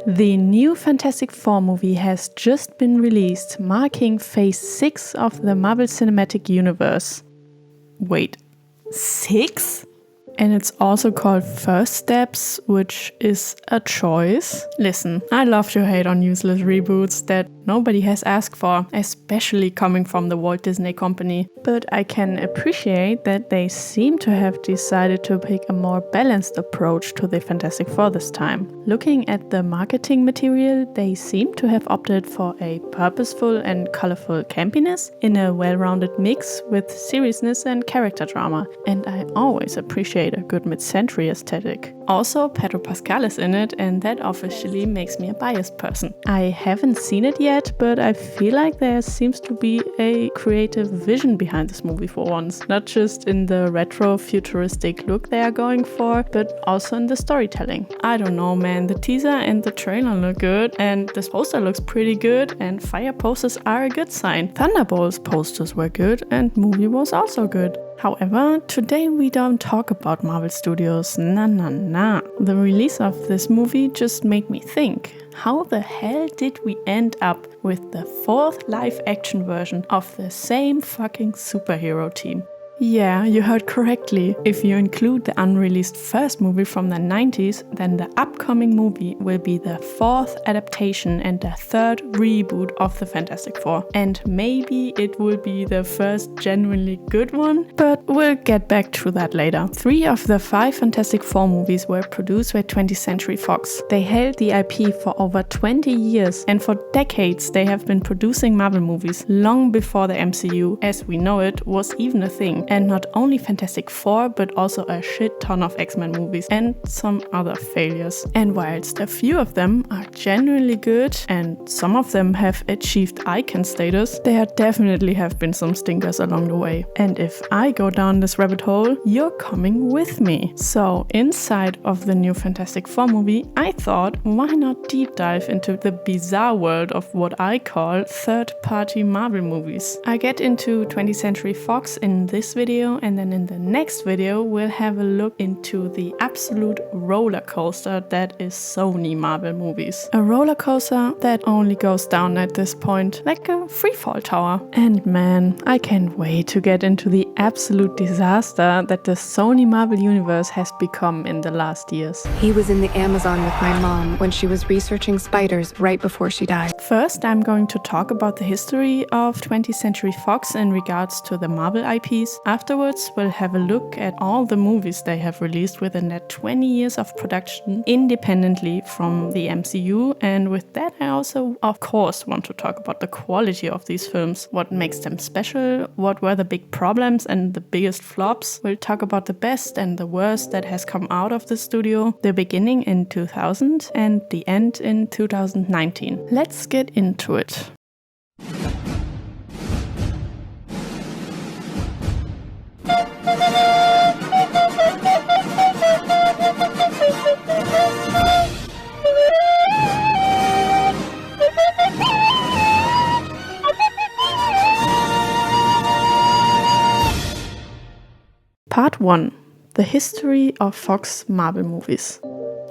The new Fantastic Four movie has just been released, marking Phase 6 of the Marvel Cinematic Universe. Wait, 6? And it's also called First Steps, which is a choice. Listen, I love to hate on useless reboots that nobody has asked for, especially coming from the Walt Disney Company. But I can appreciate that they seem to have decided to pick a more balanced approach to the Fantastic Four this time. Looking at the marketing material, they seem to have opted for a purposeful and colorful campiness in a well-rounded mix with seriousness and character drama. And I always appreciate a good mid-century aesthetic. Also, Pedro Pascal is in it, and that officially makes me a biased person. I haven't seen it yet, but I feel like there seems to be a creative vision behind this movie for once. Not just in the retro futuristic look they are going for, but also in the storytelling. I don't know, man, the teaser and the trailer look good, and this poster looks pretty good, and fire posters are a good sign. Thunderbolts posters were good, and movie was also good. However, today we don't talk about Marvel Studios, nah. The release of this movie just made me think, how the hell did we end up with the 4th live-action version of the same fucking superhero team? Yeah, you heard correctly. If you include the unreleased first movie from the 90s, then the upcoming movie will be the 4th adaptation and the 3rd reboot of the Fantastic Four. And maybe it will be the first genuinely good one, but we'll get back to that later. 3 of the 5 Fantastic Four movies were produced by 20th Century Fox. They held the IP for over 20 years, and for decades they have been producing Marvel movies, long before the MCU, as we know it, was even a thing. And not only Fantastic Four, but also a shit ton of X-Men movies and some other failures. And whilst a few of them are genuinely good and some of them have achieved icon status, there definitely have been some stinkers along the way. And if I go down this rabbit hole, you're coming with me. So inside of the new Fantastic Four movie, I thought, why not deep dive into the bizarre world of what I call third-party Marvel movies. I get into 20th Century Fox in this video, and then in the next video we'll have a look into the absolute roller coaster that is Sony Marvel movies. A roller coaster that only goes down at this point like a freefall tower. And man, I can't wait to get into the absolute disaster that the Sony Marvel universe has become in the last years. He was in the Amazon with my mom when she was researching spiders right before she died. First, I'm going to talk about the history of 20th Century Fox in regards to the Marvel IPs. Afterwards, we'll have a look at all the movies they have released within their 20 years of production independently from the MCU. And with that, I also, of course, want to talk about the quality of these films, what makes them special, what were the big problems and the biggest flops. We'll talk about the best and the worst that has come out of the studio, the beginning in 2000 and the end in 2019. Let's get into it. Part 1. The history of Fox Marvel movies.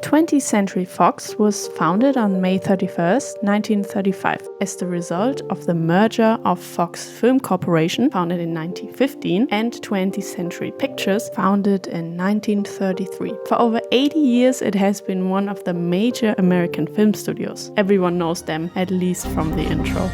20th Century Fox was founded on May 31st, 1935, as the result of the merger of Fox Film Corporation, founded in 1915, and 20th Century Pictures, founded in 1933. For over 80 years, it has been one of the major American film studios. Everyone knows them, at least from the intro.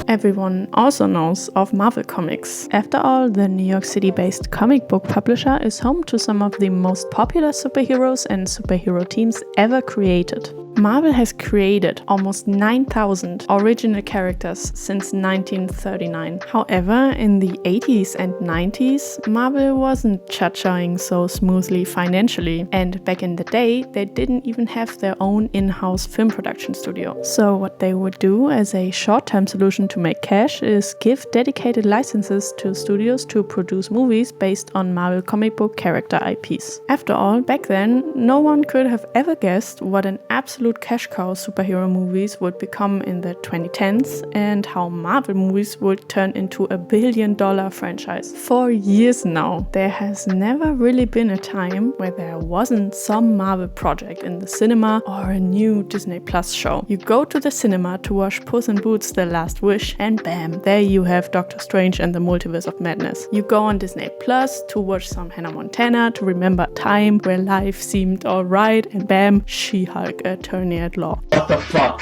Everyone also knows of Marvel Comics. After all, the New York City-based comic book publisher is home to some of the most popular superheroes and superhero teams ever created. Marvel has created almost 9,000 original characters since 1939. However, in the 80s and 90s, Marvel wasn't cha-chaing so smoothly financially, and back in the day, they didn't even have their own in-house film production studio. So what they would do as a short-term solution to make cash is give dedicated licenses to studios to produce movies based on Marvel comic book character IPs. After all, back then, no one could have ever guessed what an absolute absolute cash cow superhero movies would become in the 2010s and how Marvel movies would turn into a billion-dollar franchise. For years now, there has never really been a time where there wasn't some Marvel project in the cinema or a new Disney Plus show. You go to the cinema to watch Puss in Boots: The Last Wish and bam, there you have Doctor Strange and the Multiverse of Madness. You go on Disney Plus to watch some Hannah Montana to remember a time where life seemed alright and bam, She-Hulk, Attorney at Law. What the fuck?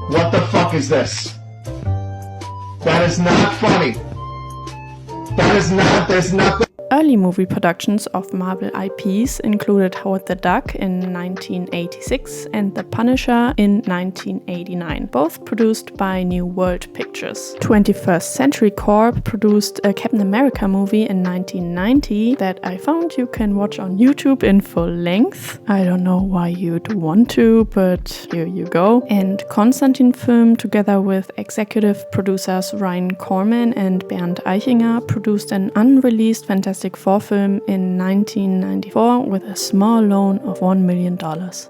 What the fuck is this? That is not funny. There's nothing. Early movie productions of Marvel IPs included Howard the Duck in 1986 and The Punisher in 1989, both produced by New World Pictures. 21st Century Corp produced a Captain America movie in 1990 that I found you can watch on YouTube in full length. I don't know why you'd want to, but here you go. And Konstantin Film, together with executive producers Ryan Corman and Bernd Eichinger, produced an unreleased Fantastic Four film in 1994 with a small loan of $1 million.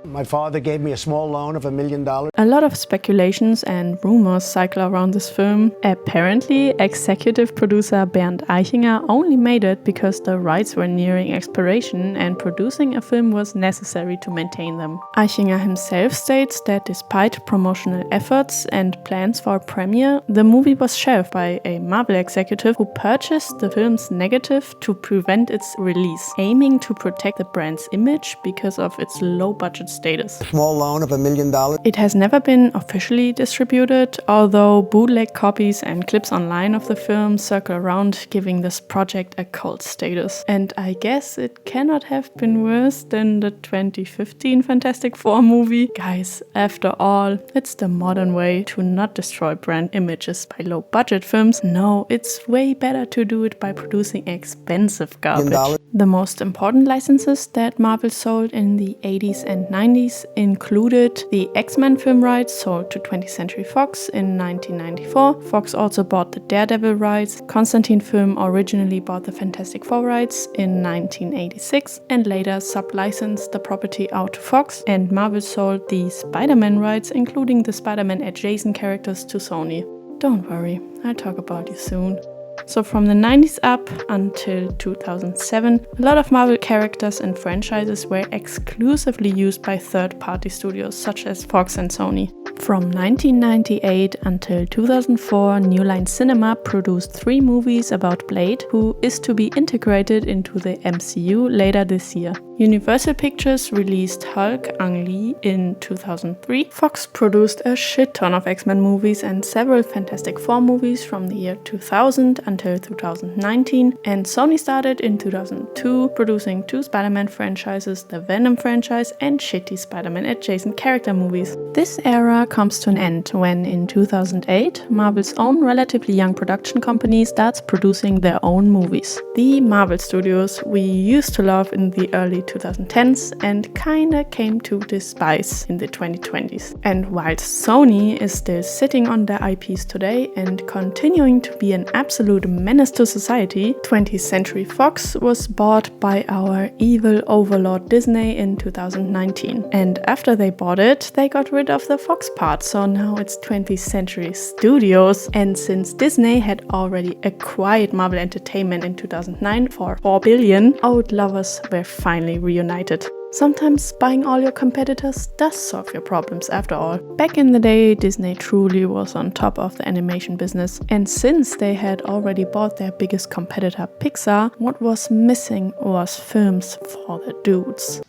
My father gave me a small loan of $1 million. A lot of speculations and rumors cycle around this film. Apparently, executive producer Bernd Eichinger only made it because the rights were nearing expiration and producing a film was necessary to maintain them. Eichinger himself states that despite promotional efforts and plans for a premiere, the movie was shelved by a Marvel executive who purchased the film's negative to prevent its release, aiming to protect the brand's image because of its low-budget status. Small loan of $1 million. It has never been officially distributed, although bootleg copies and clips online of the film circle around, giving this project a cult status. And I guess it cannot have been worse than the 2015 Fantastic Four movie. Guys, after all, it's the modern way to not destroy brand images by low-budget films. No, it's way better to do it by producing expensive garbage. The most important licenses that Marvel sold in the 80s and 90s included the X-Men film rights sold to 20th Century Fox in 1994. Fox also bought the Daredevil rights. Konstantin Film originally bought the Fantastic Four rights in 1986 and later sub-licensed the property out to Fox, and Marvel sold the Spider-Man rights, including the Spider-Man adjacent characters, to Sony. Don't worry, I'll talk about you soon. So from the 90s up until 2007, a lot of Marvel characters and franchises were exclusively used by third-party studios such as Fox and Sony. From 1998 until 2004, New Line Cinema produced 3 movies about Blade, who is to be integrated into the MCU later this year. Universal Pictures released Hulk Ang Lee in 2003. Fox produced a shit ton of X-Men movies and several Fantastic Four movies from the year 2000 until 2019, and Sony started in 2002 producing 2 Spider-Man franchises, the Venom franchise and shitty Spider-Man adjacent character movies. This era comes to an end when in 2008 Marvel's own relatively young production company starts producing their own movies. The Marvel Studios we used to love in the early 2010s and kinda came to despise in the 2020s. And while Sony is still sitting on their IPs today and continuing to be an absolute menace to society, 20th Century Fox was bought by our evil overlord Disney in 2019. And after they bought it, they got rid of the Fox part, so now it's 20th Century Studios. And since Disney had already acquired Marvel Entertainment in 2009 for $4 billion, old lovers were finally reunited. Sometimes buying all your competitors does solve your problems after all. Back in the day, Disney truly was on top of the animation business, and since they had already bought their biggest competitor Pixar, what was missing was films for the dudes.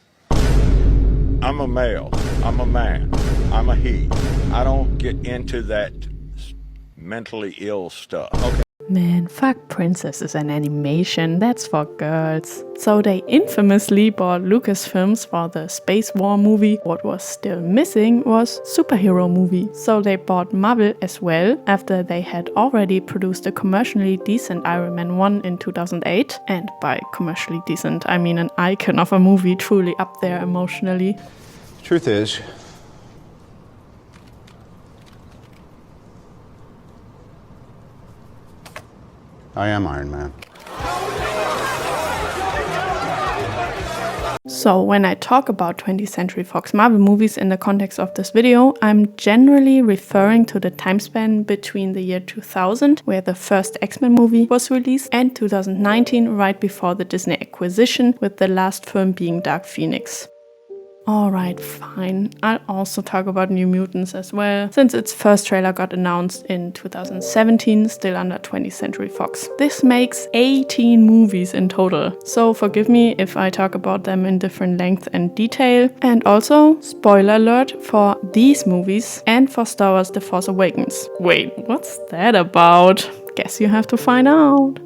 I'm a male, I'm a man, I'm a he. I don't get into that mentally ill stuff. Okay. Man, fuck princesses and animation, that's for girls. So they infamously bought Lucasfilms for the Space War movie. What was still missing was superhero movie. So they bought Marvel as well, after they had already produced a commercially decent Iron Man 1 in 2008. And by commercially decent, I mean an icon of a movie truly up there emotionally. Truth is, I am Iron Man. So when I talk about 20th Century Fox Marvel movies in the context of this video, I'm generally referring to the time span between the year 2000, where the first X-Men movie was released, and 2019, right before the Disney acquisition, with the last film being Dark Phoenix. Alright, fine. I'll also talk about New Mutants as well, since its first trailer got announced in 2017, still under 20th Century Fox. This makes 18 movies in total, so forgive me if I talk about them in different length and detail. And also, spoiler alert for these movies and for Star Wars The Force Awakens. Wait, what's that about? Guess you have to find out.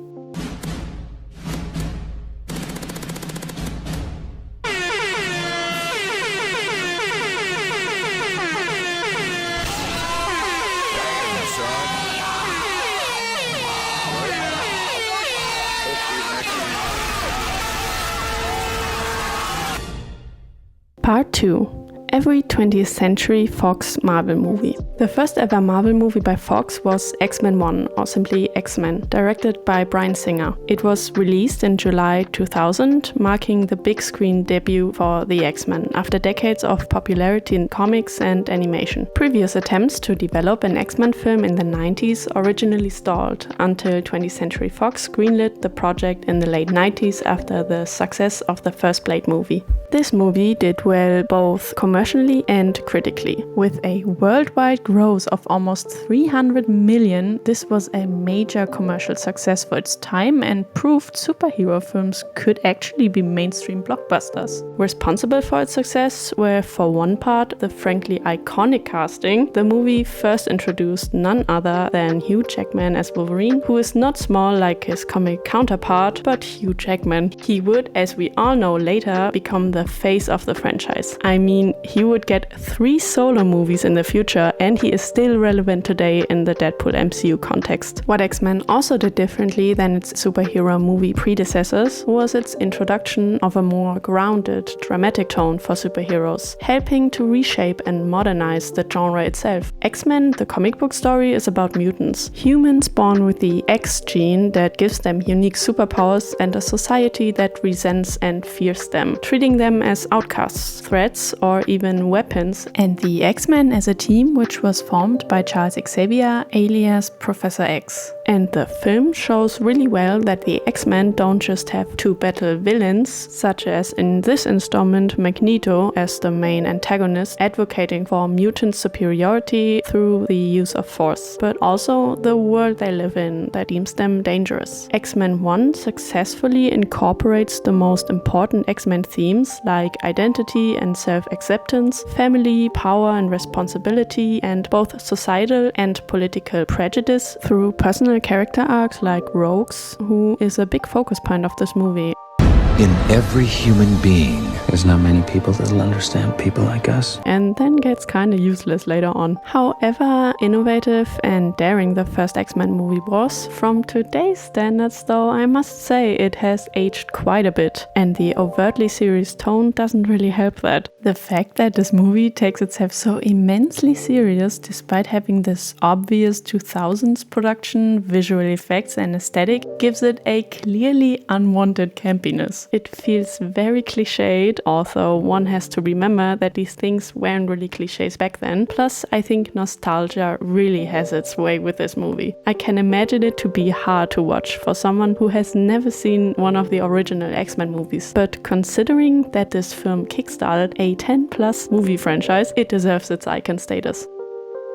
Part 2. Every 20th Century Fox Marvel movie. The first ever Marvel movie by Fox was X-Men 1, or simply X-Men, directed by Bryan Singer. It was released in July 2000, marking the big screen debut for the X-Men, after decades of popularity in comics and animation. Previous attempts to develop an X-Men film in the 90s originally stalled, until 20th Century Fox greenlit the project in the late 90s after the success of the first Blade movie. This movie did well both commercially and critically. With a worldwide gross of almost 300 million, this was a major commercial success for its time and proved superhero films could actually be mainstream blockbusters. Responsible for its success were, for one part, the frankly iconic casting. The movie first introduced none other than Hugh Jackman as Wolverine, who is not small like his comic counterpart, but Hugh Jackman. He would, as we all know later, become the face of the franchise. I mean, he would get 3 solo movies in the future, and he is still relevant today in the Deadpool MCU context. What X-Men also did differently than its superhero movie predecessors was its introduction of a more grounded, dramatic tone for superheroes, helping to reshape and modernize the genre itself. X-Men, the comic book story, is about mutants, humans born with the X gene that gives them unique superpowers, and a society that resents and fears them, treating them as outcasts, threats, or even weapons, and the X-Men as a team which was formed by Charles Xavier alias Professor X. And the film shows really well that the X-Men don't just have to battle villains, such as in this installment Magneto as the main antagonist, advocating for mutant superiority through the use of force, but also the world they live in that deems them dangerous. X-Men 1 successfully incorporates the most important X-Men themes like identity and self-acceptance, family, power and responsibility, and both societal and political prejudice through personal character arcs like Rogue's, who is a big focus point of this movie. In every human being, there's not many people that'll understand people like us. And then gets kinda useless later on. However innovative and daring the first X-Men movie was, from today's standards though, I must say it has aged quite a bit. And the overtly serious tone doesn't really help that. The fact that this movie takes itself so immensely serious despite having this obvious 2000s production, visual effects and aesthetic gives it a clearly unwanted campiness. It feels very cliched, although one has to remember that these things weren't really cliches back then. Plus, I think nostalgia really has its way with this movie. I can imagine it to be hard to watch for someone who has never seen one of the original X-Men movies. But considering that this film kickstarted a 10+ movie franchise, it deserves its icon status.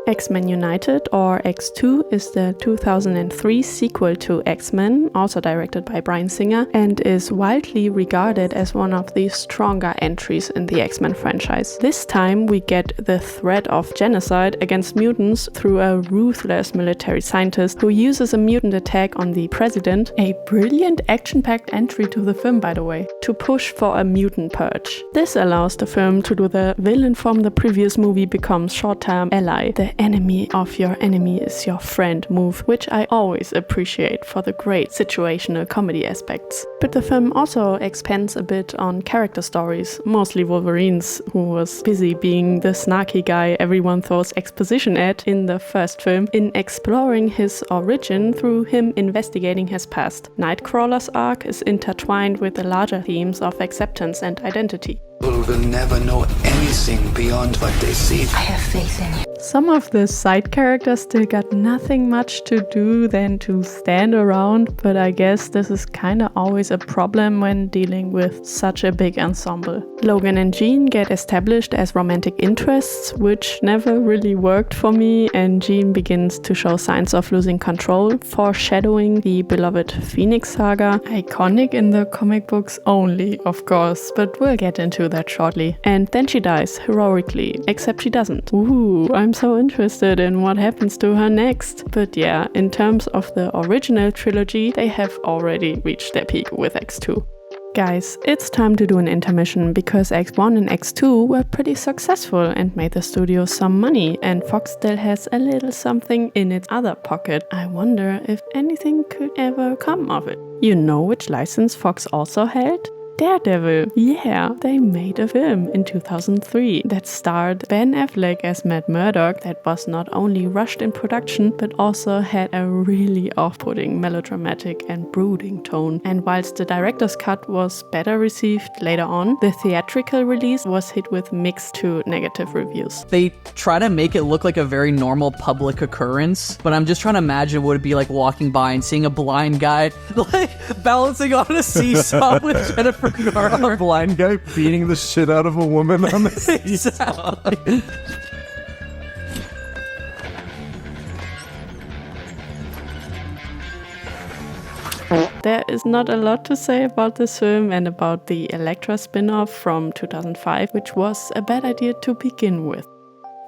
X-Men United, or X2, is the 2003 sequel to X-Men, also directed by Bryan Singer, and is widely regarded as one of the stronger entries in the X-Men franchise. This time we get the threat of genocide against mutants through a ruthless military scientist who uses a mutant attack on the president, a brilliant action-packed entry to the film by the way, to push for a mutant purge. This allows the film to do the villain from the previous movie becomes short-term ally. The the enemy of your enemy is your friend move, which I always appreciate for the great situational comedy aspects. But the film also expands a bit on character stories, mostly Wolverine's, who was busy being the snarky guy everyone throws exposition at in the first film, in exploring his origin through him investigating his past. Nightcrawler's arc is intertwined with the larger themes of acceptance and identity. People will never know anything beyond what they see. I have faith in you. Some of the side characters still got nothing much to do than to stand around, but I guess this is kinda always a problem when dealing with such a big ensemble. Logan and Jean get established as romantic interests, which never really worked for me, and Jean begins to show signs of losing control, foreshadowing the beloved Phoenix saga. Iconic in the comic books only, of course, but we'll get into that shortly. And then she dies, heroically, except she doesn't. Ooh, I'm so interested in what happens to her next. But yeah, in terms of the original trilogy, they have already reached their peak with X2. Guys, it's time to do an intermission because X1 and X2 were pretty successful and made the studio some money, and Fox still has a little something in its other pocket. I wonder if anything could ever come of it. You know which license Fox also held? Daredevil. Yeah, they made a film in 2003 that starred Ben Affleck as Matt Murdock that was not only rushed in production but also had a really off-putting melodramatic and brooding tone. And whilst the director's cut was better received later on, the theatrical release was hit with mixed to negative reviews. They try to make it look like a very normal public occurrence, but I'm just trying to imagine what it'd be like walking by and seeing a blind guy like balancing on a seesaw with Jennifer A blind guy beating the shit out of a woman on the seesaw. Exactly. There is not a lot to say about this film and about the Elektra spin-off from 2005, which was a bad idea to begin with.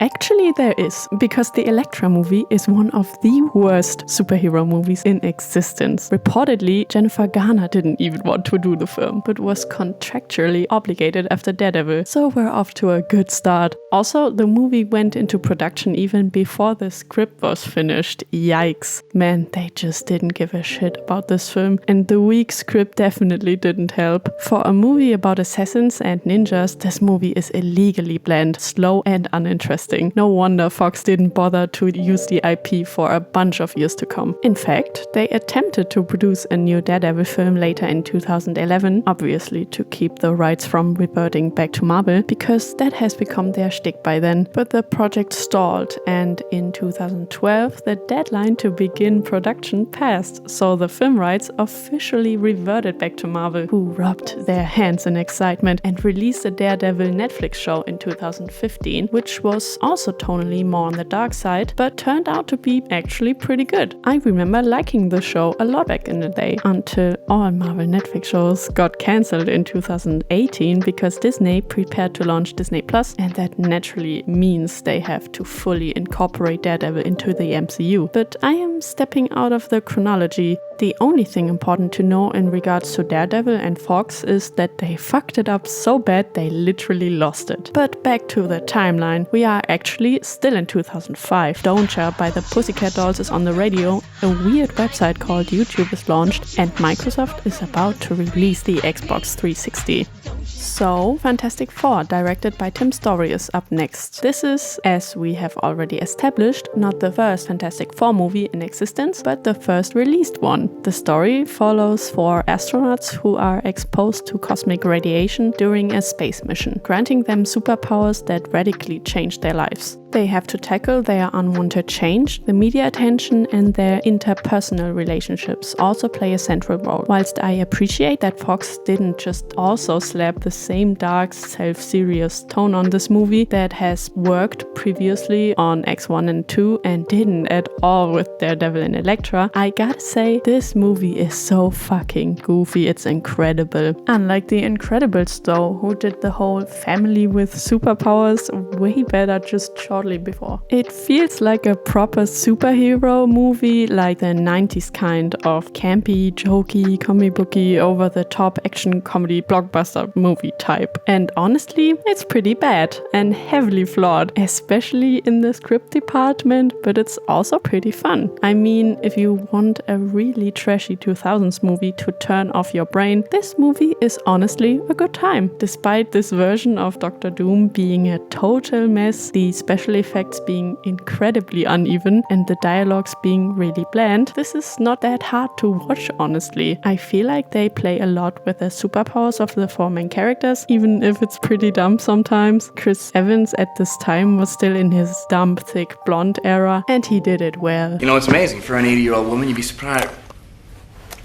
Actually, there is, because the Elektra movie is one of the worst superhero movies in existence. Reportedly, Jennifer Garner didn't even want to do the film, but was contractually obligated after Daredevil, so we're off to a good start. Also, the movie went into production even before the script was finished. Yikes. Man, they just didn't give a shit about this film, and the weak script definitely didn't help. For a movie about assassins and ninjas, this movie is illegally bland, slow and uninteresting. No wonder Fox didn't bother to use the IP for a bunch of years to come. In fact, they attempted to produce a new Daredevil film later in 2011, obviously to keep the rights from reverting back to Marvel, because that has become their shtick by then. But the project stalled, and in 2012, the deadline to begin production passed, so the film rights officially reverted back to Marvel, who rubbed their hands in excitement and released a Daredevil Netflix show in 2015, which was also tonally more on the dark side, but turned out to be actually pretty good. I remember liking the show a lot back in the day, until all Marvel Netflix shows got cancelled in 2018 because Disney prepared to launch Disney Plus, and that naturally means they have to fully incorporate Daredevil into the MCU. But I am stepping out of the chronology. The only thing important to know in regards to Daredevil and Fox is that they fucked it up so bad they literally lost it. But back to the timeline, we are actually still in 2005. Don't Ya by the Pussycat Dolls is on the radio, a weird website called YouTube is launched, and Microsoft is about to release the Xbox 360. So, Fantastic Four, directed by Tim Story, is up next. This is, as we have already established, not the first Fantastic Four movie in existence, but the first released one. The story follows 4 astronauts who are exposed to cosmic radiation during a space mission, granting them superpowers that radically change their lives. They have to tackle their unwanted change, the media attention, and their interpersonal relationships also play a central role. Whilst I appreciate that Fox didn't just also slap the same dark, self-serious tone on this movie that has worked previously on X1 and 2 and didn't at all with Daredevil and Elektra, I gotta say, this movie is so fucking goofy, it's incredible. Unlike The Incredibles though, who did the whole family with superpowers way better just short shortly before. It feels like a proper superhero movie, like the 90s kind of campy, jokey, comic booky, over-the-top action comedy blockbuster movie type. And honestly, it's pretty bad and heavily flawed, especially in the script department, but it's also pretty fun. I mean, if you want a really trashy 2000s movie to turn off your brain, this movie is honestly a good time. Despite this version of Doctor Doom being a total mess, the special effects being incredibly uneven, and the dialogues being really bland, this is not that hard to watch, honestly. I feel like they play a lot with the superpowers of the four main characters, even if it's pretty dumb sometimes. Chris Evans at this time was still in his dumb, thick, blonde era, and he did it well. You know, it's amazing. For an 80-year-old woman, you'd be surprised.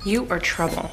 You are Trouble.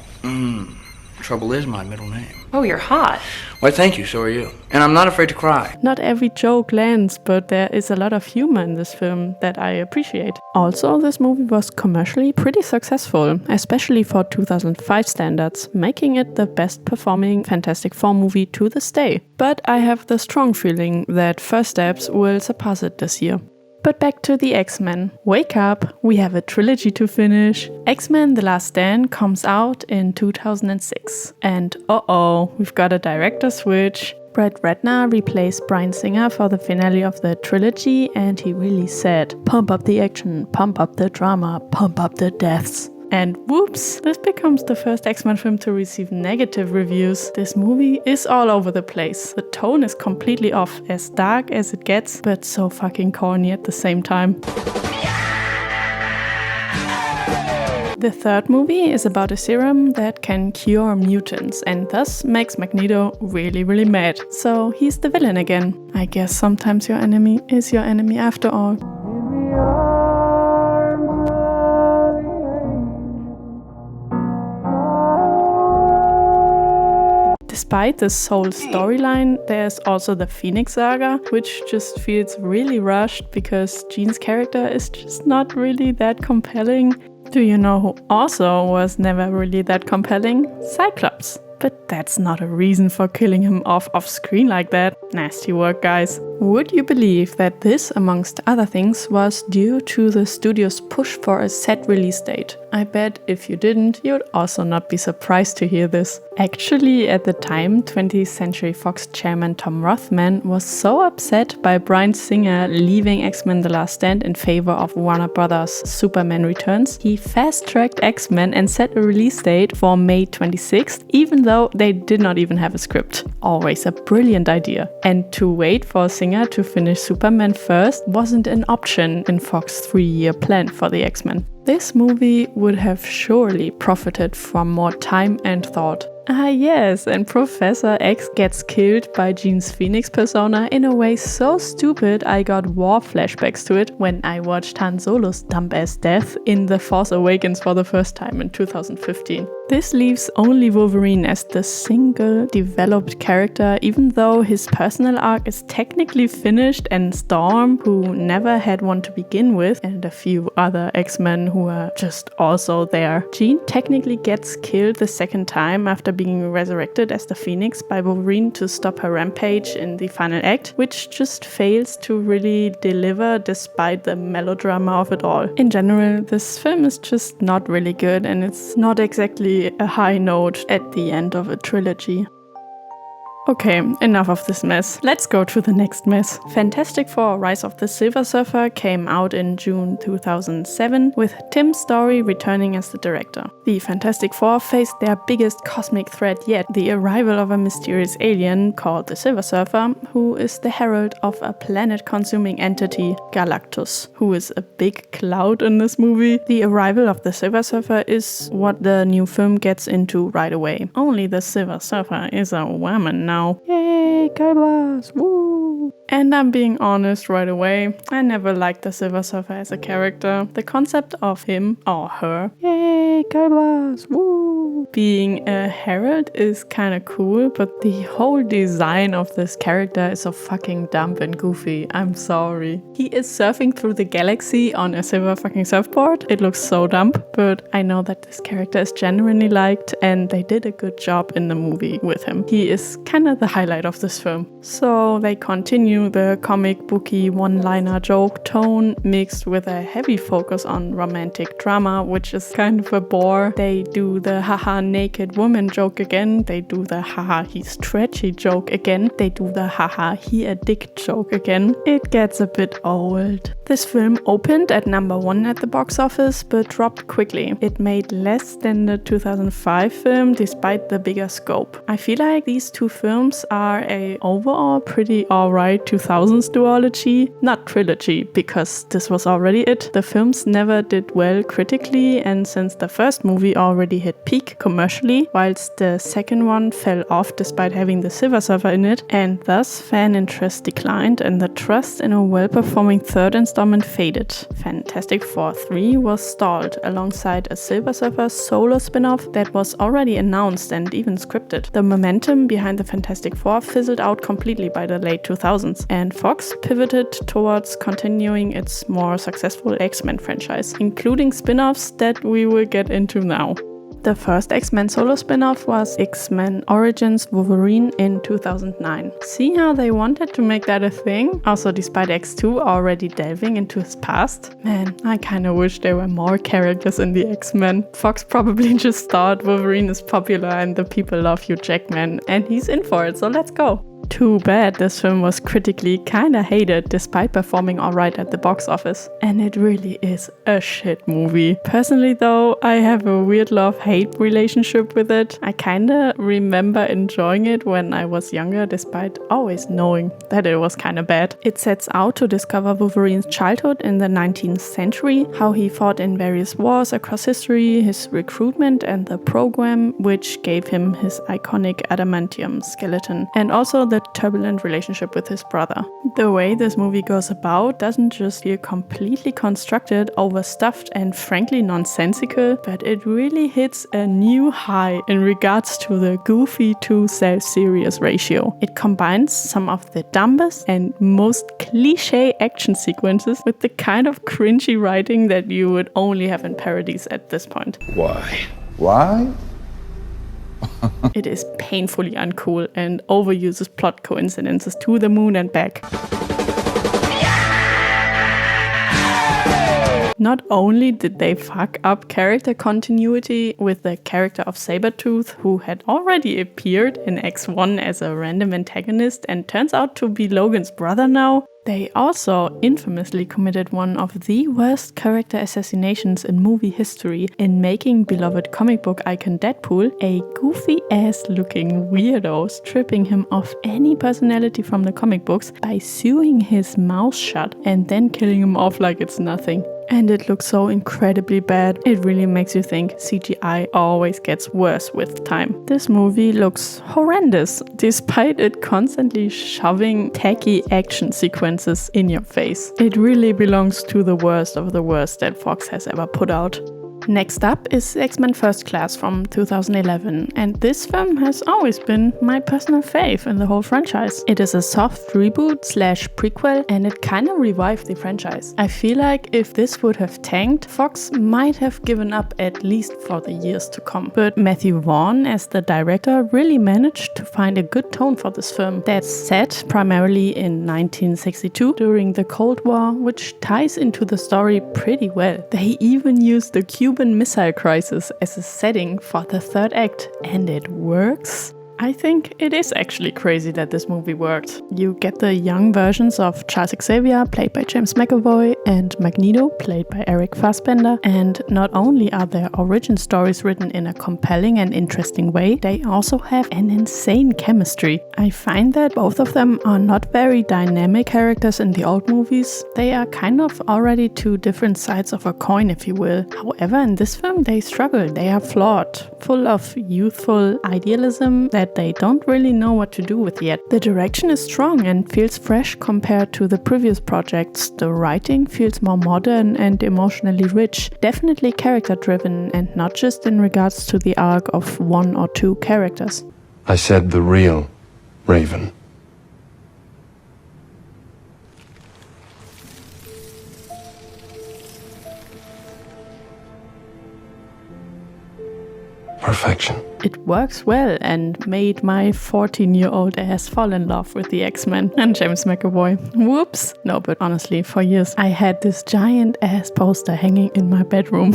Trouble is my middle name. Oh, you're hot. Why, thank you, so are you. And I'm not afraid to cry. Not every joke lands, but there is a lot of humor in this film that I appreciate. Also, this movie was commercially pretty successful, especially for 2005 standards, making it the best performing Fantastic Four movie to this day. But I have the strong feeling that First Steps will surpass it this year. But back to the X-Men. Wake up, we have a trilogy to finish. X-Men The Last Stand comes out in 2006. And we've got a director switch. Brett Ratner replaced Bryan Singer for the finale of the trilogy, and he really said, "Pump up the action, pump up the drama, pump up the deaths." And whoops, this becomes the first X-Men film to receive negative reviews. This movie is all over the place. The tone is completely off, as dark as it gets, but so fucking corny at the same time. The third movie is about a serum that can cure mutants and thus makes Magneto really, really mad. So he's the villain again. I guess sometimes your enemy is your enemy after all. Despite this whole storyline, there's also the Phoenix Saga, which just feels really rushed because Jean's character is just not really that compelling. Do you know who also was never really that compelling? Cyclops. But that's not a reason for killing him off screen like that. Nasty work, guys. Would you believe that this, amongst other things, was due to the studio's push for a set release date? I bet if you didn't, you'd also not be surprised to hear this. Actually, at the time, 20th Century Fox chairman Tom Rothman was so upset by Bryan Singer leaving X-Men The Last Stand in favor of Warner Brothers' Superman Returns, he fast-tracked X-Men and set a release date for May 26th, even though they did not even have a script. Always a brilliant idea. And to wait for Singer to finish Superman first wasn't an option in Fox's 3-year plan for the X-Men. This movie would have surely profited from more time and thought. Ah yes, and Professor X gets killed by Jean's Phoenix persona in a way so stupid I got war flashbacks to it when I watched Han Solo's dumb-ass death in The Force Awakens for the first time in 2015. This leaves only Wolverine as the single developed character, even though his personal arc is technically finished, and Storm, who never had one to begin with, and a few other X-Men who are just also there. Jean technically gets killed the second time after being resurrected as the Phoenix by Wolverine to stop her rampage in the final act, which just fails to really deliver despite the melodrama of it all. In general, this film is just not really good, and it's not exactly a high note at the end of a trilogy. Okay, enough of this mess. Let's go to the next mess. Fantastic Four: Rise of the Silver Surfer came out in June 2007, with Tim Story returning as the director. The Fantastic Four faced their biggest cosmic threat yet, the arrival of a mysterious alien called the Silver Surfer, who is the herald of a planet-consuming entity, Galactus, who is a big cloud in this movie. The arrival of the Silver Surfer is what the new film gets into right away. Only the Silver Surfer is a woman now. Yay, girl boss, woo! And I'm being honest right away, I never liked the Silver Surfer as a character. The concept of him or her, yay, girl boss, woo! being a herald is kind of cool, but the whole design of this character is so fucking dumb and goofy. I'm sorry. He is surfing through the galaxy on a silver fucking surfboard. It looks so dumb, but I know that this character is genuinely liked and they did a good job in the movie with him. He is kind of the highlight of this film. So they continue the comic booky one-liner joke tone mixed with a heavy focus on romantic drama, which is kind of a bore. They do the haha naked woman joke again. They do the haha he stretchy joke again. They do the haha he a dick joke again. It gets a bit old. This film opened at number 1 at the box office but dropped quickly. It made less than the 2005 film despite the bigger scope. I feel like these two films are a overall pretty alright 2000s duology, not trilogy, because this was already it. The films never did well critically, and since the first movie already hit peak commercially, whilst the second one fell off despite having the Silver Surfer in it, and thus fan interest declined and the trust in a well-performing third installment faded. Fantastic Four 3 was stalled alongside a Silver Surfer solo spin-off that was already announced and even scripted. The momentum behind the Fantastic Four fizzled out completely by the late 2000s, and Fox pivoted towards continuing its more successful X-Men franchise, including spin-offs that we will get into now. The first X-Men solo spin-off was X-Men Origins Wolverine in 2009. See how they wanted to make that a thing? Also, despite X2 already delving into his past? Man, I kinda wish there were more characters in the X-Men. Fox probably just thought Wolverine is popular and the people love Hugh Jackman, and he's in for it, so let's go. Too bad this film was critically kinda hated despite performing alright at the box office. And it really is a shit movie. Personally though, I have a weird love-hate relationship with it. I kinda remember enjoying it when I was younger despite always knowing that it was kinda bad. It sets out to discover Wolverine's childhood in the 19th century, how he fought in various wars across history, his recruitment and the program which gave him his iconic adamantium skeleton, and also the turbulent relationship with his brother. The way this movie goes about doesn't just feel completely constructed, overstuffed and frankly nonsensical, but it really hits a new high in regards to the goofy to self-serious ratio. It combines some of the dumbest and most cliche action sequences with the kind of cringy writing that you would only have in parodies at this point. Why? Why? It is painfully uncool and overuses plot coincidences to the moon and back. Not only did they fuck up character continuity with the character of Sabretooth, who had already appeared in X1 as a random antagonist and turns out to be Logan's brother now, they also infamously committed one of the worst character assassinations in movie history in making beloved comic book icon Deadpool a goofy-ass looking weirdo, stripping him of any personality from the comic books by sewing his mouth shut and then killing him off like it's nothing. And it looks so incredibly bad. It really makes you think CGI always gets worse with time. This movie looks horrendous, despite it constantly shoving tacky action sequences in your face. It really belongs to the worst of the worst that Fox has ever put out. Next up is X-Men First Class from 2011, and this film has always been my personal fave in the whole franchise. It is a soft reboot / prequel, and it kinda revived the franchise. I feel like if this would have tanked, Fox might have given up at least for the years to come. But Matthew Vaughn as the director really managed to find a good tone for this film that's set primarily in 1962 during the Cold War, which ties into the story pretty well. They even used the Cuban Missile Crisis as a setting for the third act, and it works. I think it is actually crazy that this movie worked. You get the young versions of Charles Xavier, played by James McAvoy, and Magneto, played by Eric Fassbender, and not only are their origin stories written in a compelling and interesting way, they also have an insane chemistry. I find that both of them are not very dynamic characters in the old movies. They are kind of already two different sides of a coin, if you will. However, in this film, they struggle. They are flawed, full of youthful idealism that that they don't really know what to do with yet. The direction is strong and feels fresh compared to the previous projects. The writing feels more modern and emotionally rich, definitely character driven and not just in regards to the arc of one or two characters. I said the real Raven. Perfection. It works well and made my 14-year-old ass fall in love with the X-Men and James McAvoy. Whoops! No, but honestly, for years I had this giant ass poster hanging in my bedroom.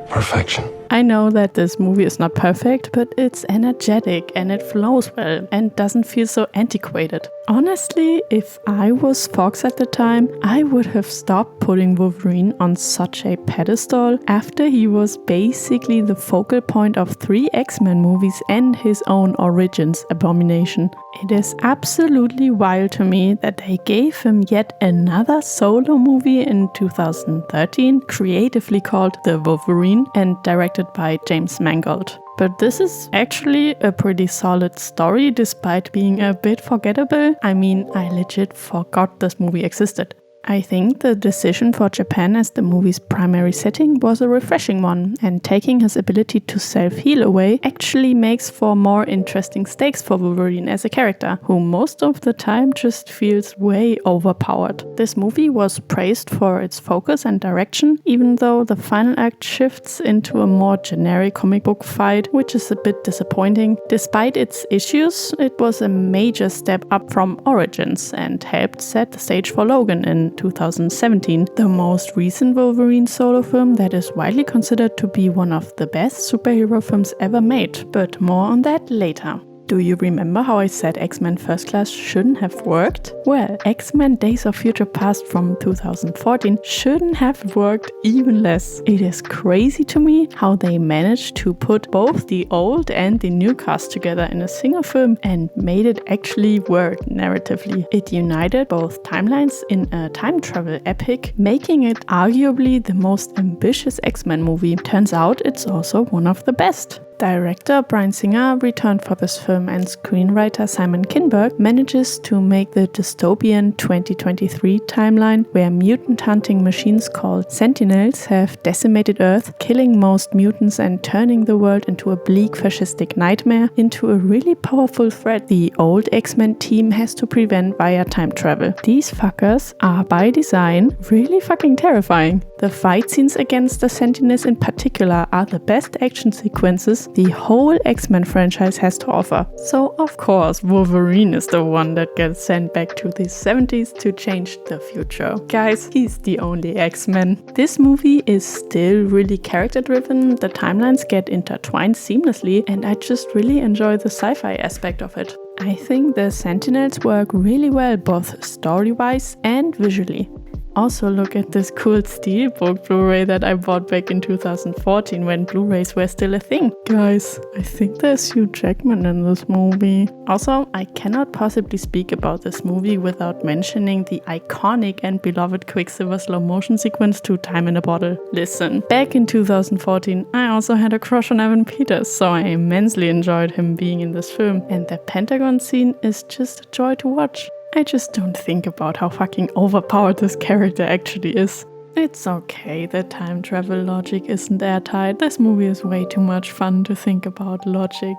Perfection. I know that this movie is not perfect, but it's energetic and it flows well and doesn't feel so antiquated. Honestly, if I was Fox at the time, I would have stopped putting Wolverine on such a pedestal after he was basically the focal point of 3 X-Men movies and his own Origins abomination. It is absolutely wild to me that they gave him yet another solo movie in 2013, creatively called The Wolverine and directed by James Mangold. But this is actually a pretty solid story despite being a bit forgettable. I mean, I legit forgot this movie existed. I think the decision for Japan as the movie's primary setting was a refreshing one, and taking his ability to self-heal away actually makes for more interesting stakes for Wolverine as a character, who most of the time just feels way overpowered. This movie was praised for its focus and direction, even though the final act shifts into a more generic comic book fight, which is a bit disappointing. Despite its issues, it was a major step up from Origins and helped set the stage for Logan in 2017, the most recent Wolverine solo film that is widely considered to be one of the best superhero films ever made, but more on that later. Do you remember how I said X-Men First Class shouldn't have worked? Well, X-Men Days of Future Past from 2014 shouldn't have worked even less. It is crazy to me how they managed to put both the old and the new cast together in a single film and made it actually work narratively. It united both timelines in a time travel epic, making it arguably the most ambitious X-Men movie. Turns out it's also one of the best. Director Bryan Singer returned for this film, and screenwriter Simon Kinberg manages to make the dystopian 2023 timeline where mutant hunting machines called Sentinels have decimated Earth, killing most mutants and turning the world into a bleak fascistic nightmare, into a really powerful threat the old X-Men team has to prevent via time travel. These fuckers are by design really fucking terrifying. The fight scenes against the Sentinels in particular are the best action sequences the whole X-Men franchise has to offer. So of course Wolverine is the one that gets sent back to the 70s to change the future. Guys, he's the only X-Men. This movie is still really character driven, the timelines get intertwined seamlessly, and I just really enjoy the sci-fi aspect of it. I think the Sentinels work really well both story-wise and visually. Also, look at this cool Steelbook Blu-ray that I bought back in 2014 when Blu-rays were still a thing. Guys, I think there's Hugh Jackman in this movie. Also, I cannot possibly speak about this movie without mentioning the iconic and beloved Quicksilver slow motion sequence to Time in a Bottle. Listen, back in 2014, I also had a crush on Evan Peters, so I immensely enjoyed him being in this film, and the Pentagon scene is just a joy to watch. I just don't think about how fucking overpowered this character actually is. It's okay that time travel logic isn't airtight. This movie is way too much fun to think about logic.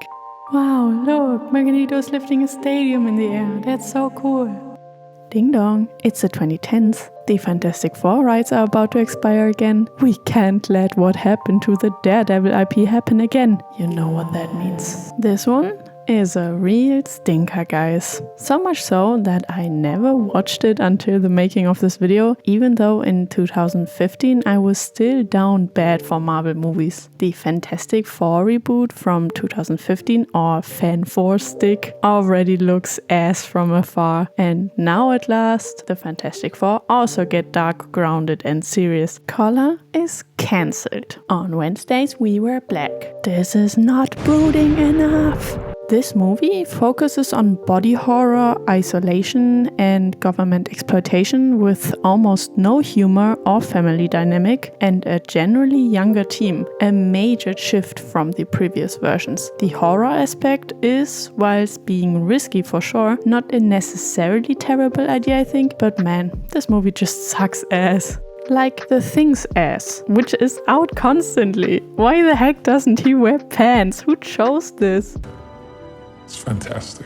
Wow, look, Magneto's lifting a stadium in the air. That's so cool. Ding dong, it's the 2010s. The Fantastic Four rights are about to expire again. We can't let what happened to the Daredevil IP happen again. You know what that means. This one is a real stinker, guys. So much so that I never watched it until the making of this video, even though in 2015 I was still down bad for Marvel movies. The Fantastic Four reboot from 2015, or Fan 4 stick, already looks ass from afar. And now at last, the Fantastic Four also get dark, grounded and serious. Color is cancelled. On Wednesdays we wear black. This is not brooding enough. This movie focuses on body horror, isolation, and government exploitation with almost no humor or family dynamic and a generally younger team, a major shift from the previous versions. The horror aspect is, whilst being risky for sure, not a necessarily terrible idea I think, but man, this movie just sucks ass. Like The Thing's ass, which is out constantly. Why the heck doesn't he wear pants? Who chose this? It's fantastic.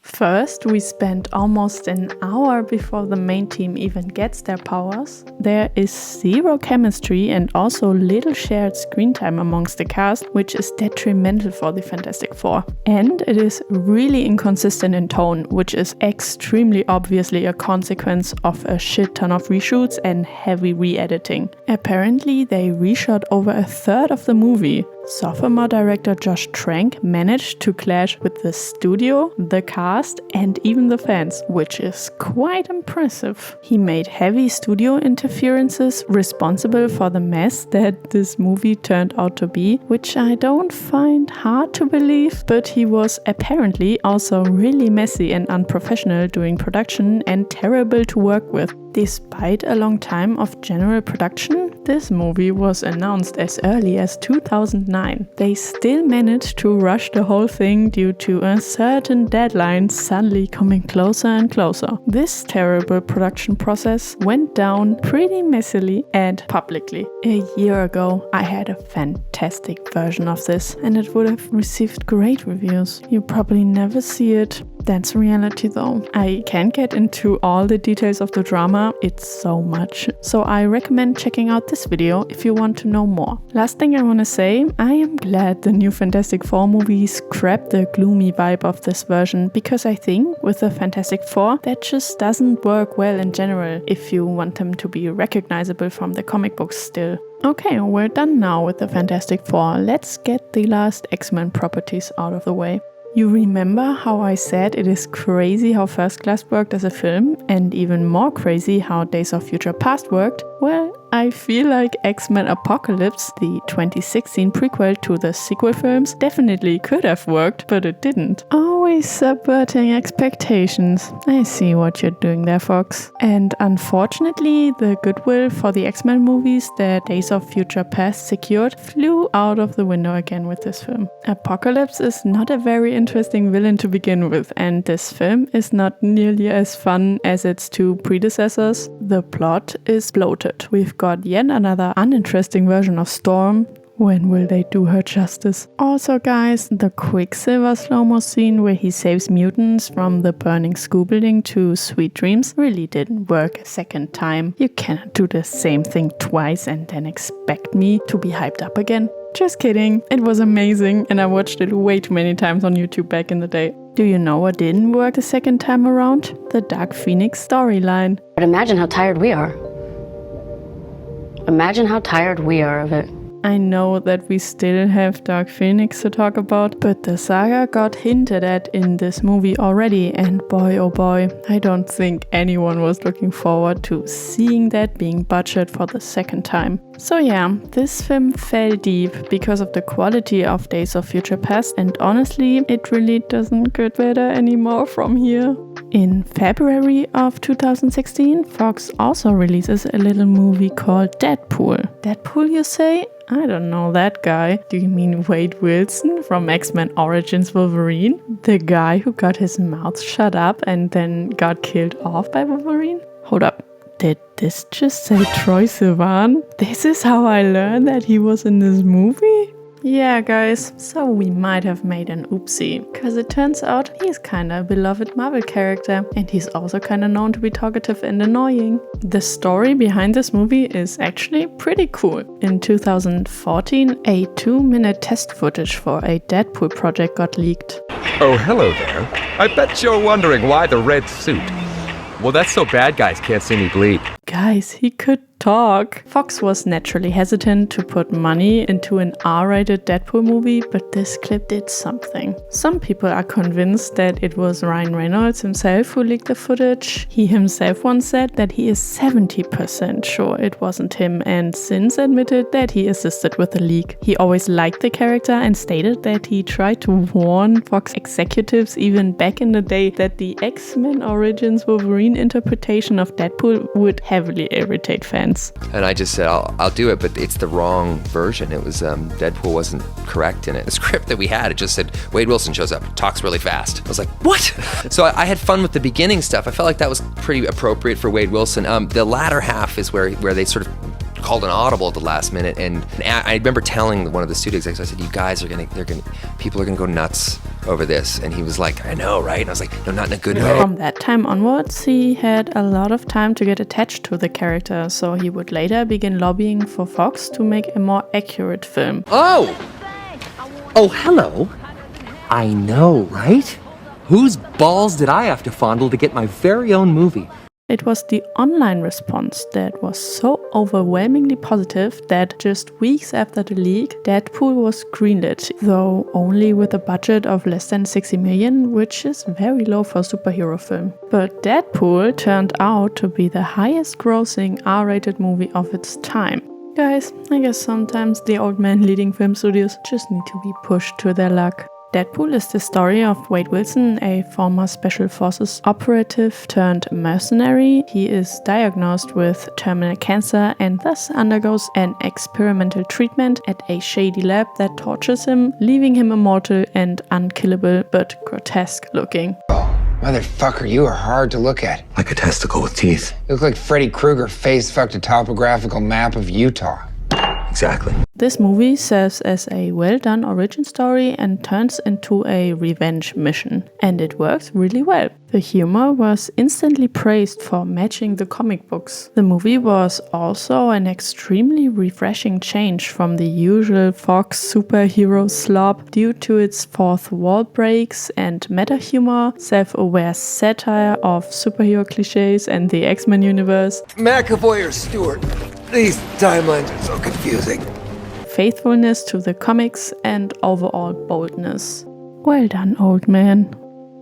First, we spend almost an hour before the main team even gets their powers. There is zero chemistry and also little shared screen time amongst the cast, which is detrimental for the Fantastic Four. And it is really inconsistent in tone, which is extremely obviously a consequence of a shit ton of reshoots and heavy re-editing. Apparently, they reshot over a third of the movie. Sophomore director Josh Trank managed to clash with the studio, the cast, and even the fans, which is quite impressive. He made heavy studio interferences responsible for the mess that this movie turned out to be, which I don't find hard to believe, but he was apparently also really messy and unprofessional during production and terrible to work with. Despite a long time of general production, this movie was announced as early as 2009. They still managed to rush the whole thing due to a certain deadline suddenly coming closer and closer. This terrible production process went down pretty messily and publicly. A year ago, I had a fantastic version of this and it would have received great reviews. You probably never see it. That's reality though. I can't get into all the details of the drama, it's so much. So I recommend checking out this video if you want to know more. Last thing I want to say, I am glad the new Fantastic Four movie scrapped the gloomy vibe of this version, because I think with the Fantastic Four that just doesn't work well in general if you want them to be recognizable from the comic books still. Okay, we're done now with the Fantastic Four. Let's get the last X-Men properties out of the way. You remember how I said it is crazy how First Class worked as a film, and even more crazy how Days of Future Past worked? Well, I feel like X-Men Apocalypse, the 2016 prequel to the sequel films, definitely could have worked, but it didn't. Always subverting expectations. I see what you're doing there, Fox. And unfortunately, the goodwill for the X-Men movies that Days of Future Past secured flew out of the window again with this film. Apocalypse is not a very interesting villain to begin with, and this film is not nearly as fun as its two predecessors. The plot is bloated. We've got yet another uninteresting version of Storm. When will they do her justice? Also guys, the Quicksilver slow-mo scene where he saves mutants from the burning school building to Sweet Dreams really didn't work a second time. You cannot do the same thing twice and then expect me to be hyped up again. Just kidding, it was amazing and I watched it way too many times on YouTube back in the day. Do you know what didn't work the second time around? The Dark Phoenix storyline. But imagine how tired we are. Imagine how tired we are of it. I know that we still have Dark Phoenix to talk about, but the saga got hinted at in this movie already, and boy oh boy, I don't think anyone was looking forward to seeing that being butchered for the second time. So yeah, this film fell deep because of the quality of Days of Future Past, and honestly, it really doesn't get better anymore from here. In February of 2016, Fox also releases a little movie called Deadpool. Deadpool, you say? I don't know that guy. Do you mean Wade Wilson from X-Men Origins Wolverine? The guy who got his mouth shut up and then got killed off by Wolverine? Hold up. Did this just say Troye Sivan? This is how I learned that he was in this movie? Yeah guys, so we might have made an oopsie, cause it turns out he's kinda a beloved Marvel character and he's also kinda known to be talkative and annoying. The story behind this movie is actually pretty cool. In 2014, a 2-minute test footage for a Deadpool project got leaked. Oh, hello there. I bet you're wondering why the red suit. Well, that's so bad guys can't see me bleed. Guys, he could talk. Fox was naturally hesitant to put money into an R-rated Deadpool movie, but this clip did something. Some people are convinced that it was Ryan Reynolds himself who leaked the footage. He himself once said that he is 70% sure it wasn't him, and since admitted that he assisted with the leak. He always liked the character and stated that he tried to warn Fox executives even back in the day that the X-Men Origins Wolverine interpretation of Deadpool would heavily irritate fans. And I just said, I'll do it, but it's the wrong version. It was, Deadpool wasn't correct in it. The script that we had, it just said, Wade Wilson shows up, talks really fast. I was like, what? So I had fun with the beginning stuff. I felt like that was pretty appropriate for Wade Wilson. The latter half is where they sort of called an audible at the last minute, and I remember telling one of the studio execs, I said, you guys people are gonna go nuts over this, and he was like, I know, right? And I was like, no, not in a good way. From that time onwards, he had a lot of time to get attached to the character, so he would later begin lobbying for Fox to make a more accurate film. Oh, hello. I know, right? Whose balls did I have to fondle to get my very own movie? It was the online response that was so overwhelmingly positive that just weeks after the leak, Deadpool was greenlit, though only with a budget of less than 60 million, which is very low for a superhero film. But Deadpool turned out to be the highest grossing R-rated movie of its time. Guys, I guess sometimes the old men leading film studios just need to be pushed to their luck. Deadpool is the story of Wade Wilson, a former Special Forces operative turned mercenary. He is diagnosed with terminal cancer and thus undergoes an experimental treatment at a shady lab that tortures him, leaving him immortal and unkillable but grotesque looking. Motherfucker, you are hard to look at. Like a testicle with teeth. You look like Freddy Krueger face-fucked a topographical map of Utah. Exactly. This movie serves as a well-done origin story and turns into a revenge mission. And it works really well. The humor was instantly praised for matching the comic books. The movie was also an extremely refreshing change from the usual Fox superhero slop due to its fourth wall breaks and meta humor, self-aware satire of superhero cliches and the X-Men universe. McAvoy or Stewart? These timelines are so confusing. Faithfulness to the comics and overall boldness. Well done, old man.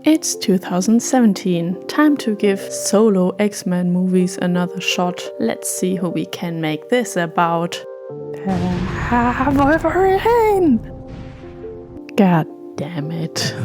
It's 2017. Time to give solo X-Men movies another shot. Let's see who we can make this about. Wolverine! God damn it.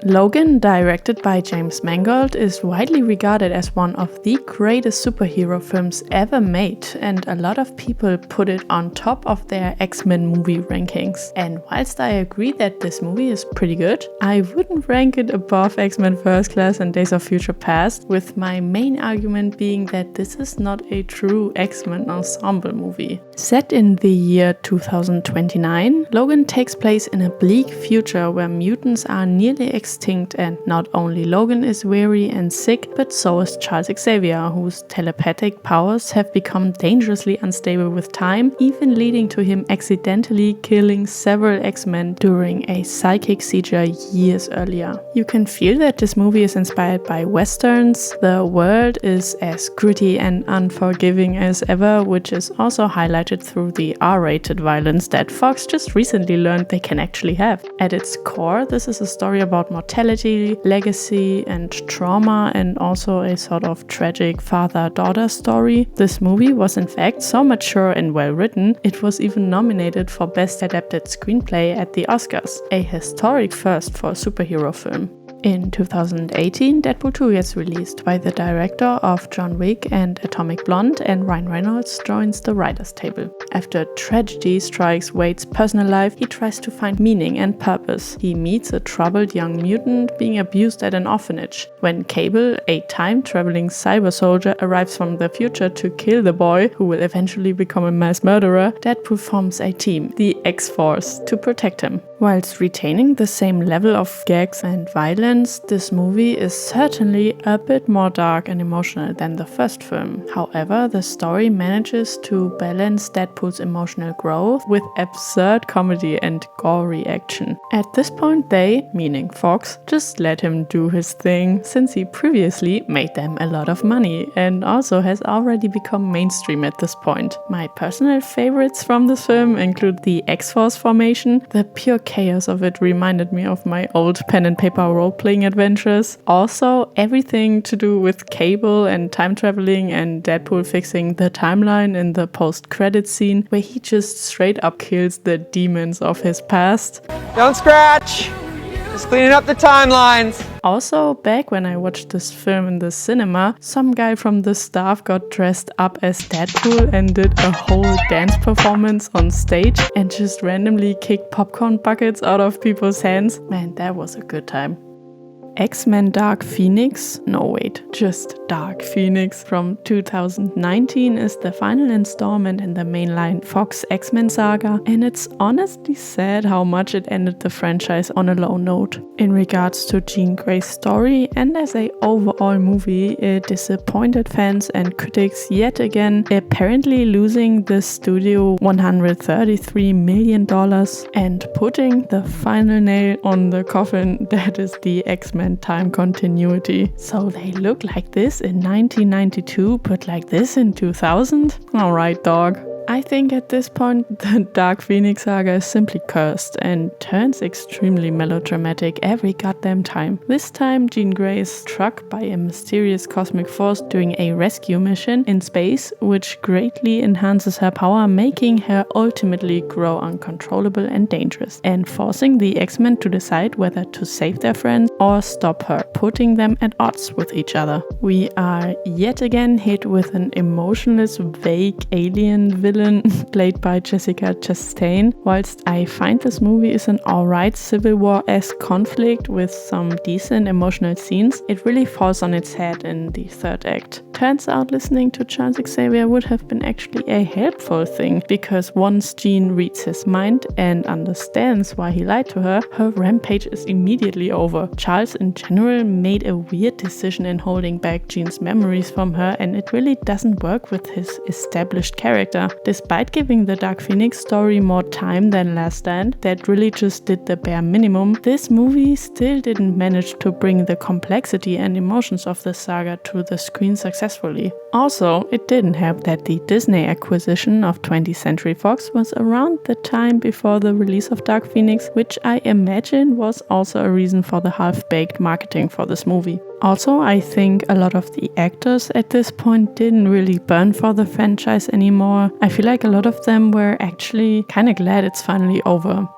Logan, directed by James Mangold, is widely regarded as one of the greatest superhero films ever made, and a lot of people put it on top of their X-Men movie rankings. And whilst I agree that this movie is pretty good, I wouldn't rank it above X-Men First Class and Days of Future Past, with my main argument being that this is not a true X-Men ensemble movie. Set in the year 2029, Logan takes place in a bleak future where mutants are nearly extinct, and not only Logan is weary and sick, but so is Charles Xavier, whose telepathic powers have become dangerously unstable with time, even leading to him accidentally killing several X-Men during a psychic seizure years earlier. You can feel that this movie is inspired by westerns. The world is as gritty and unforgiving as ever, which is also highlighted through the R-rated violence that Fox just recently learned they can actually have. At its core, this is a story about mortality, legacy, and trauma, and also a sort of tragic father-daughter story. This movie was in fact so mature and well written, it was even nominated for Best Adapted Screenplay at the Oscars, a historic first for a superhero film. In 2018, Deadpool 2 gets released by the director of John Wick and Atomic Blonde, and Ryan Reynolds joins the writer's table. After tragedy strikes Wade's personal life, he tries to find meaning and purpose. He meets a troubled young mutant being abused at an orphanage. When Cable, a time-traveling cyber soldier, arrives from the future to kill the boy, who will eventually become a mass murderer, Deadpool forms a team, the X-Force, to protect him. Whilst retaining the same level of gags and violence, this movie is certainly a bit more dark and emotional than the first film. However, the story manages to balance Deadpool's emotional growth with absurd comedy and gory action. At this point they, meaning Fox, just let him do his thing, since he previously made them a lot of money and also has already become mainstream at this point. My personal favorites from this film include the X-Force formation. The pure chaos of it reminded me of my old pen and paper role-playing adventures. Also, everything to do with Cable and time traveling and Deadpool fixing the timeline in the post-credit scene where he just straight up kills the demons of his past. Don't scratch! Just cleaning up the timelines. Also, back when I watched this film in the cinema, some guy from the staff got dressed up as Deadpool and did a whole dance performance on stage and just randomly kicked popcorn buckets out of people's hands. Man, that was a good time. X-Men Dark Phoenix, just Dark Phoenix from 2019 is the final installment in the mainline Fox X-Men saga, and it's honestly sad how much it ended the franchise on a low note. In regards to Jean Grey's story and as a overall movie, it disappointed fans and critics yet again, apparently losing the studio $133 million and putting the final nail on the coffin that is the X-Men time continuity. So they look like this in 1992, but like this in 2000? Alright, dog. I think at this point the Dark Phoenix saga is simply cursed and turns extremely melodramatic every goddamn time. This time Jean Grey is struck by a mysterious cosmic force during a rescue mission in space, which greatly enhances her power, making her ultimately grow uncontrollable and dangerous, and forcing the X-Men to decide whether to save their friends or stop her, putting them at odds with each other. We are yet again hit with an emotionless, vague alien villain played by Jessica Chastain. Whilst I find this movie is an alright Civil War-esque conflict with some decent emotional scenes, it really falls on its head in the third act. Turns out listening to Charles Xavier would have been actually a helpful thing, because once Jean reads his mind and understands why he lied to her, her rampage is immediately over. Charles in general made a weird decision in holding back Jean's memories from her, and it really doesn't work with his established character. Despite giving the Dark Phoenix story more time than Last Stand, that really just did the bare minimum, this movie still didn't manage to bring the complexity and emotions of the saga to the screen successfully. Also, it didn't help that the Disney acquisition of 20th Century Fox was around the time before the release of Dark Phoenix, which I imagine was also a reason for the half-baked marketing for this movie. Also, I think a lot of the actors at this point didn't really burn for the franchise anymore. I feel like a lot of them were actually kinda glad it's finally over.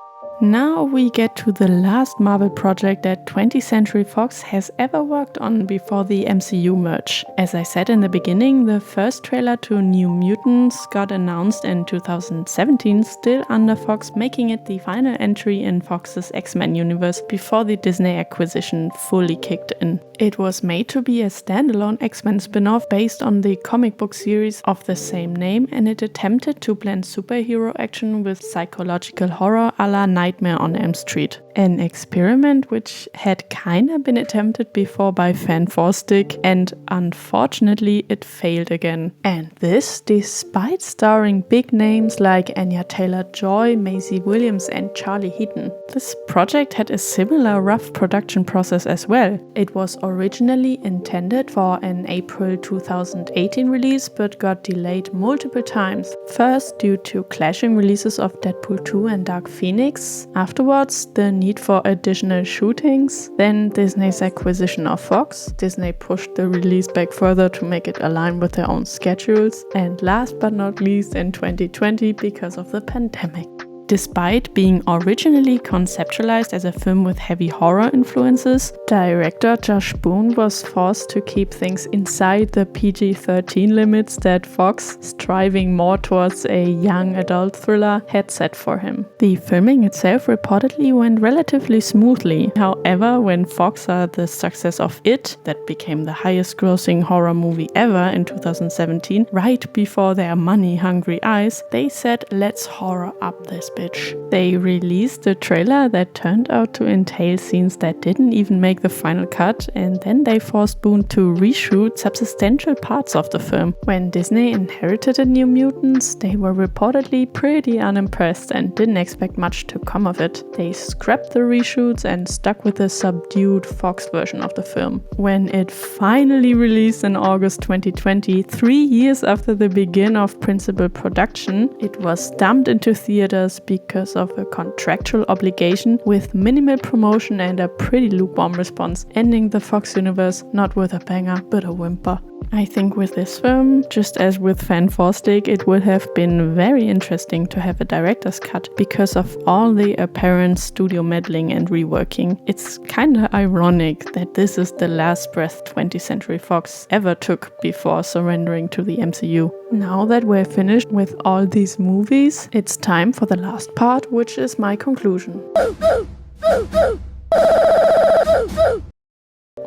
Now we get to the last Marvel project that 20th Century Fox has ever worked on before the MCU merge. As I said in the beginning, the first trailer to New Mutants got announced in 2017, still under Fox, making it the final entry in Fox's X-Men universe before the Disney acquisition fully kicked in. It was made to be a standalone X-Men spin-off based on the comic book series of the same name, and it attempted to blend superhero action with psychological horror a la Nightmare on Elm Street. An experiment which had kinda been attempted before by Fan Stick, and unfortunately it failed again. And this despite starring big names like Anya Taylor-Joy, Maisie Williams and Charlie Heaton. This project had a similar rough production process as well. It was originally intended for an April 2018 release, but got delayed multiple times. First due to clashing releases of Deadpool 2 and Dark Phoenix, afterwards the need for additional shootings, then Disney's acquisition of Fox. Disney pushed the release back further to make it align with their own schedules, and last but not least in 2020 because of the pandemic. Despite being originally conceptualized as a film with heavy horror influences, director Josh Boone was forced to keep things inside the PG-13 limits that Fox, striving more towards a young adult thriller, had set for him. The filming itself reportedly went relatively smoothly. However, when Fox saw the success of It, that became the highest grossing horror movie ever in 2017, right before their money-hungry eyes, they said, let's horror up this bitch. They released a trailer that turned out to entail scenes that didn't even make the final cut, and then they forced Boone to reshoot substantial parts of the film. When Disney inherited the New Mutants, they were reportedly pretty unimpressed and didn't expect much to come of it. They scrapped the reshoots and stuck with the subdued Fox version of the film. When it finally released in August 2020, 3 years after the begin of principal production, it was dumped into theaters because of a contractual obligation with minimal promotion and a pretty lukewarm response, ending the Fox universe not with a banger but a whimper. I think with this film, just as with Fan Forstig, it would have been very interesting to have a director's cut because of all the apparent studio meddling and reworking. It's kinda ironic that this is the last breath 20th Century Fox ever took before surrendering to the MCU. Now that we're finished with all these movies, it's time for the last part, which is my conclusion.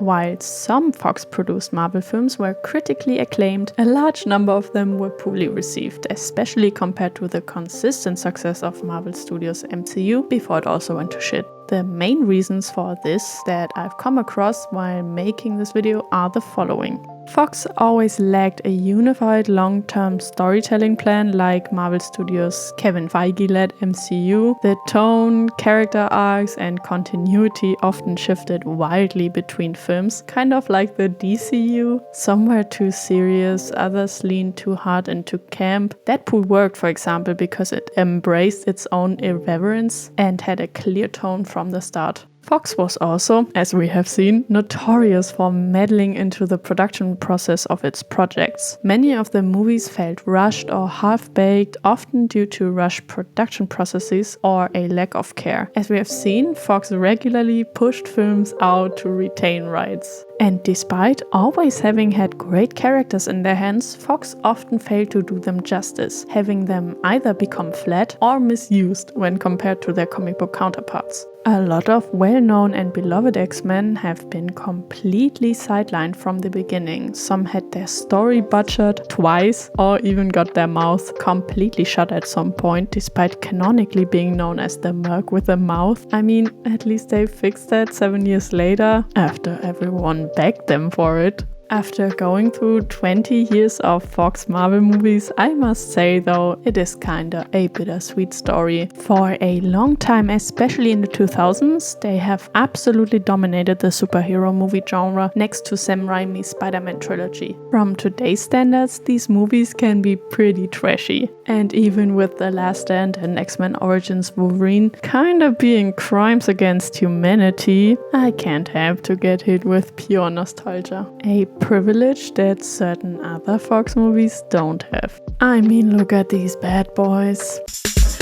While some Fox-produced Marvel films were critically acclaimed, a large number of them were poorly received, especially compared to the consistent success of Marvel Studios' MCU before it also went to shit. The main reasons for this that I've come across while making this video are the following. Fox always lacked a unified long-term storytelling plan like Marvel Studios' Kevin Feige-led MCU. The tone, character arcs, and continuity often shifted wildly between films, kind of like the DCU. Some were too serious, others leaned too hard into camp. Deadpool worked, for example, because it embraced its own irreverence and had a clear tone from the start. Fox was also, as we have seen, notorious for meddling into the production process of its projects. Many of the movies felt rushed or half-baked, often due to rushed production processes or a lack of care. As we have seen, Fox regularly pushed films out to retain rights. And despite always having had great characters in their hands, Fox often failed to do them justice, having them either become flat or misused when compared to their comic book counterparts. A lot of well-known and beloved X-Men have been completely sidelined from the beginning. Some had their story butchered twice or even got their mouth completely shut at some point, despite canonically being known as the Merc with a Mouth. I mean, at least they fixed that 7 years later, after everyone begged them for it. After going through 20 years of Fox Marvel movies, I must say though, it is kinda a bittersweet story. For a long time, especially in the 2000s, they have absolutely dominated the superhero movie genre next to Sam Raimi's Spider-Man trilogy. From today's standards, these movies can be pretty trashy. And even with The Last Stand and X-Men Origins Wolverine kinda being crimes against humanity, I can't help to get hit with pure nostalgia. A privilege that certain other Fox movies don't have. I mean, look at these bad boys.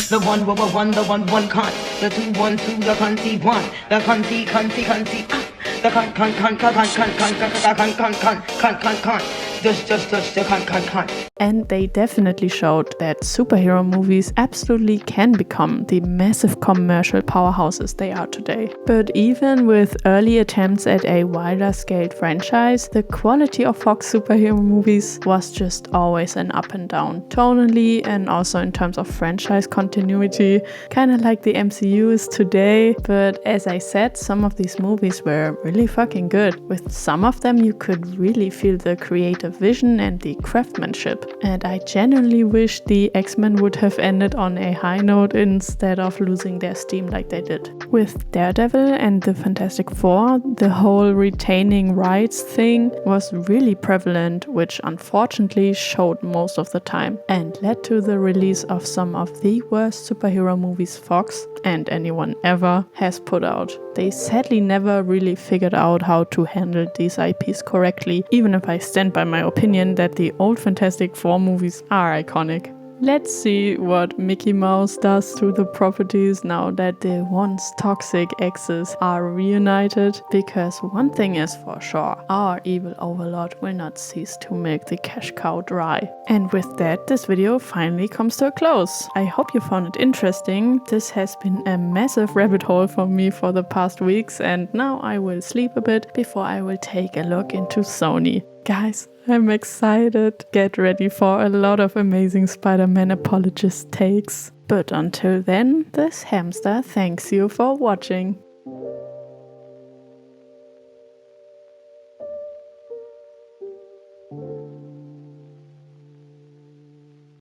The one, the con. The 2, 1, 2, the cunty 1. The cunty, the con. Just the con. And they definitely showed that superhero movies absolutely can become the massive commercial powerhouses they are today. But even with early attempts at a wider scaled franchise, the quality of Fox superhero movies was just always an up and down. Tonally and also in terms of franchise continuity, kinda like the MCU is today. But as I said, some of these movies were really fucking good. With some of them you could really feel the creative vision and the craftsmanship. And I genuinely wish the X-Men would have ended on a high note instead of losing their steam like they did. With Daredevil and the Fantastic Four, the whole retaining rights thing was really prevalent, which unfortunately showed most of the time and led to the release of some of the worst superhero movies Fox and anyone ever has put out. They sadly never really figured out how to handle these IPs correctly, even if I stand by my opinion that the old Fantastic Four movies are iconic. Let's see what Mickey Mouse does to the properties now that the once toxic exes are reunited, because one thing is for sure, our evil overlord will not cease to milk the cash cow dry. And with that, this video finally comes to a close. I hope you found it interesting. This has been a massive rabbit hole for me for the past weeks, and now I will sleep a bit before I will take a look into Sony. Guys, I'm excited. Get ready for a lot of amazing Spider-Man apologist takes. But until then, this hamster thanks you for watching.